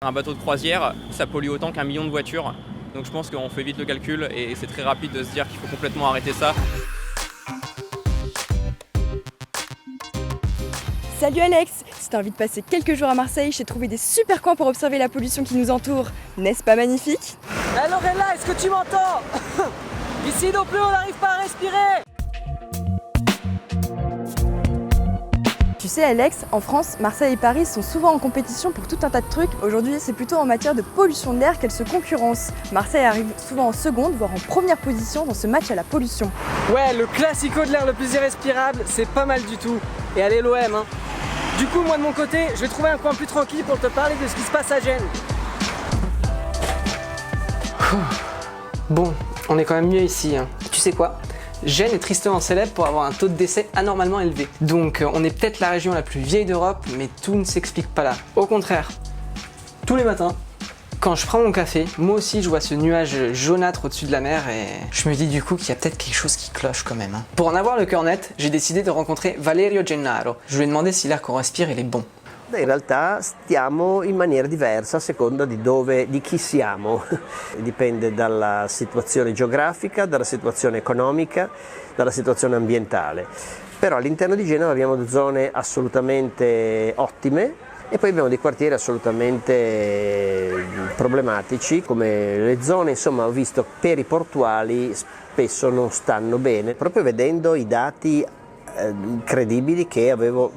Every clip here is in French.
Un bateau de croisière, ça pollue autant qu'1 million de voitures. Donc je pense qu'on fait vite le calcul et c'est très rapide de se dire qu'il faut complètement arrêter ça. Salut Alex! Si t'as envie de passer quelques jours à Marseille, j'ai trouvé des super coins pour observer la pollution qui nous entoure. N'est-ce pas magnifique? Alors Ella, est-ce que tu m'entends? Ici non plus, on n'arrive pas à respirer! Tu sais Alex, en France, Marseille et Paris sont souvent en compétition pour tout un tas de trucs. Aujourd'hui, c'est plutôt en matière de pollution de l'air qu'elles se concurrencent. Marseille arrive souvent en seconde, voire en première position dans ce match à la pollution. Ouais, le classico de l'air le plus irrespirable, c'est pas mal du tout. Et allez l'OM hein. Du coup, moi de mon côté, je vais trouver un coin plus tranquille pour te parler de ce qui se passe à Gênes. Bon, on est quand même mieux ici. Hein. Tu sais quoi? Gênes est tristement célèbre pour avoir un taux de décès anormalement élevé. Donc on est peut-être la région la plus vieille d'Europe, mais tout ne s'explique pas là. Au contraire, tous les matins, quand je prends mon café, moi aussi je vois ce nuage jaunâtre au-dessus de la mer et je me dis du coup qu'il y a peut-être quelque chose qui cloche quand même. Hein. Pour en avoir le cœur net, j'ai décidé de rencontrer Valerio Gennaro. Je lui ai demandé si l'air qu'on respire il est bon. In realtà stiamo in maniera diversa a seconda di chi siamo, dipende dalla situazione geografica, dalla situazione economica, dalla situazione ambientale. Però all'interno di Genova abbiamo zone assolutamente ottime e poi abbiamo dei quartieri assolutamente problematici, come le zone, insomma, ho visto periportuali spesso non stanno bene, proprio vedendo i dati incredibili che avevo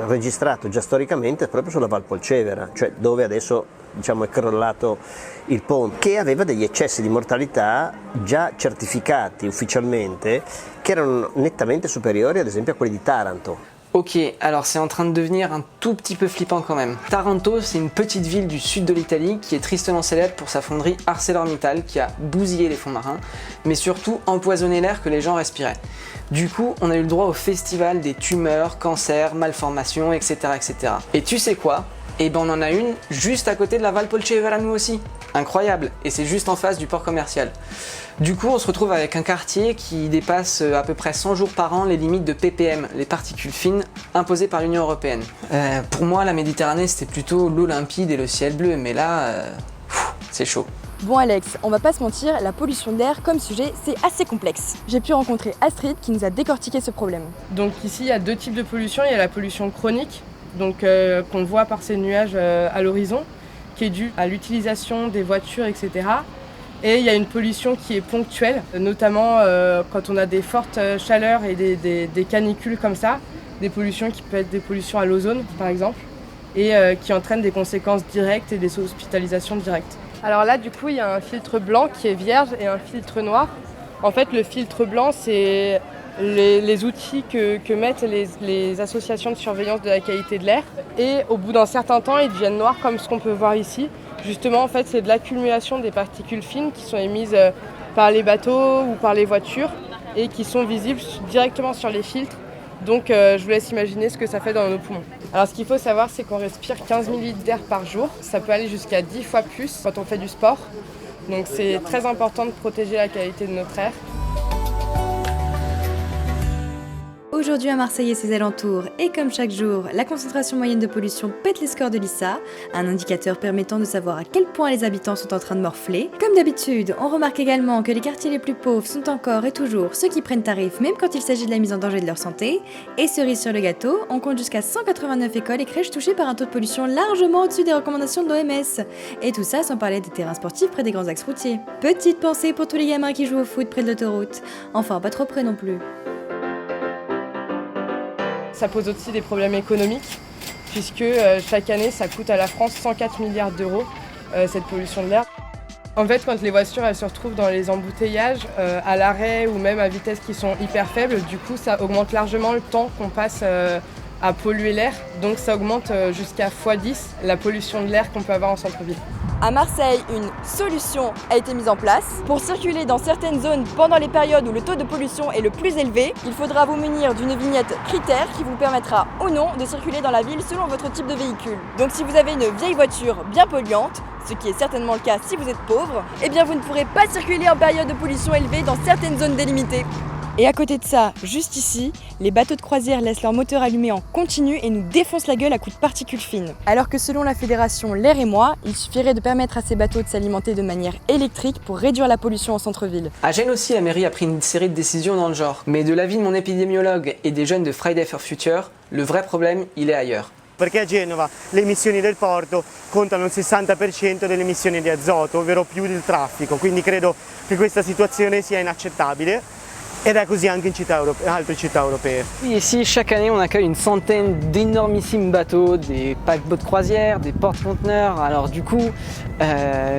registrato già storicamente proprio sulla Val Polcevera, cioè dove adesso diciamo è crollato il ponte, che aveva degli eccessi di mortalità già certificati ufficialmente che erano nettamente superiori ad esempio a quelli di Taranto. Ok, alors c'est en train de devenir un tout petit peu flippant quand même. Taranto, c'est une petite ville du sud de l'Italie qui est tristement célèbre pour sa fonderie ArcelorMittal qui a bousillé les fonds marins, mais surtout empoisonné l'air que les gens respiraient. Du coup, on a eu le droit au festival des tumeurs, cancers, malformations, etc. etc. Et tu sais quoi? Eh ben on en a une juste à côté de la Val Polcevera nous aussi. Incroyable, et c'est juste en face du port commercial. Du coup, on se retrouve avec un quartier qui dépasse à peu près 100 jours par an les limites de ppm, les particules fines imposées par l'Union Européenne. Pour moi, la Méditerranée, c'était plutôt l'eau limpide et le ciel bleu, mais là, c'est chaud. Bon Alex, on va pas se mentir, la pollution de l'air comme sujet, c'est assez complexe. J'ai pu rencontrer Astrid qui nous a décortiqué ce problème. Donc ici, il y a deux types de pollution. Il y a la pollution chronique, donc qu'on voit par ces nuages à l'horizon, qui est due à l'utilisation des voitures, etc. Et il y a une pollution qui est ponctuelle, notamment quand on a des fortes chaleurs et des canicules comme ça, des pollutions qui peuvent être des pollutions à l'ozone par exemple, et qui entraînent des conséquences directes et des hospitalisations directes. Alors là, du coup, il y a un filtre blanc qui est vierge et un filtre noir. En fait, le filtre blanc, c'est les outils que mettent les associations de surveillance de la qualité de l'air. Et au bout d'un certain temps, ils deviennent noirs comme ce qu'on peut voir ici. Justement, en fait, c'est de l'accumulation des particules fines qui sont émises par les bateaux ou par les voitures et qui sont visibles directement sur les filtres. Donc, je vous laisse imaginer ce que ça fait dans nos poumons. Alors, ce qu'il faut savoir, c'est qu'on respire 15 000 litres d'air par jour. Ça peut aller jusqu'à 10 fois plus quand on fait du sport. Donc, c'est très important de protéger la qualité de notre air. Aujourd'hui à Marseille et ses alentours, et comme chaque jour, la concentration moyenne de pollution pète les scores de l'ISA, un indicateur permettant de savoir à quel point les habitants sont en train de morfler. Comme d'habitude, on remarque également que les quartiers les plus pauvres sont encore et toujours ceux qui prennent tarif même quand il s'agit de la mise en danger de leur santé. Et cerise sur le gâteau, on compte jusqu'à 189 écoles et crèches touchées par un taux de pollution largement au-dessus des recommandations de l'OMS. Et tout ça sans parler des terrains sportifs près des grands axes routiers. Petite pensée pour tous les gamins qui jouent au foot près de l'autoroute. Enfin, pas trop près non plus. Ça pose aussi des problèmes économiques, puisque chaque année, ça coûte à la France 104 milliards d'euros, cette pollution de l'air. En fait, quand les voitures elles se retrouvent dans les embouteillages, à l'arrêt ou même à vitesse qui sont hyper faibles, du coup, ça augmente largement le temps qu'on passe à polluer l'air. Donc ça augmente jusqu'à x10 la pollution de l'air qu'on peut avoir en centre-ville. À Marseille, une solution a été mise en place. Pour circuler dans certaines zones pendant les périodes où le taux de pollution est le plus élevé, il faudra vous munir d'une vignette critère qui vous permettra ou non de circuler dans la ville selon votre type de véhicule. Donc si vous avez une vieille voiture bien polluante, ce qui est certainement le cas si vous êtes pauvre, eh bien vous ne pourrez pas circuler en période de pollution élevée dans certaines zones délimitées. Et à côté de ça, juste ici, les bateaux de croisière laissent leur moteur allumé en continu et nous défoncent la gueule à coups de particules fines. Alors que selon la fédération L'air et moi, il suffirait de permettre à ces bateaux de s'alimenter de manière électrique pour réduire la pollution en centre-ville. À Gênes aussi, la mairie a pris une série de décisions dans le genre. Mais de l'avis de mon épidémiologue et des jeunes de Friday for Future, le vrai problème, il est ailleurs. Perché a Genova le emissioni del porto contano il 60% delle emissioni di azoto, ovvero più del traffico, quindi credo che questa situazione sia inaccettabile ed è così anche in altre città europee. Ici, chaque année, on accueille une centaine d'énormissimes bateaux, des paquebots de croisière, des porte-conteneurs. Alors du coup,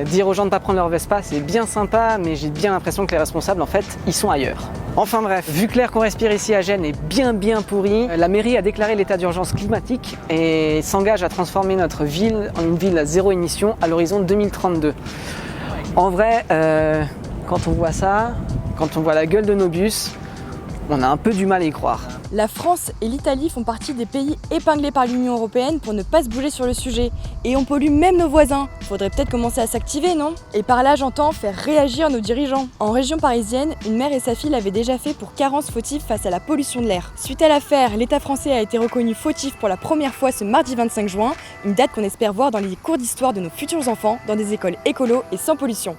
dire aux gens de ne pas prendre leur Vespa, c'est bien sympa, mais j'ai bien l'impression que les responsables, en fait, ils sont ailleurs. Enfin bref, vu que l'air qu'on respire ici à Gênes est bien pourri, la mairie a déclaré l'état d'urgence climatique et s'engage à transformer notre ville en une ville à zéro émission à l'horizon 2032. En vrai, quand on voit ça, quand on voit la gueule de nos bus, on a un peu du mal à y croire. La France et l'Italie font partie des pays épinglés par l'Union européenne pour ne pas se bouger sur le sujet. Et on pollue même nos voisins. Faudrait peut-être commencer à s'activer, non? Et par là, j'entends faire réagir nos dirigeants. En région parisienne, une mère et sa fille l'avaient déjà fait pour carence fautive face à la pollution de l'air. Suite à l'affaire, l'État français a été reconnu fautif pour la première fois ce mardi 25 juin, une date qu'on espère voir dans les cours d'histoire de nos futurs enfants, dans des écoles écolo et sans pollution.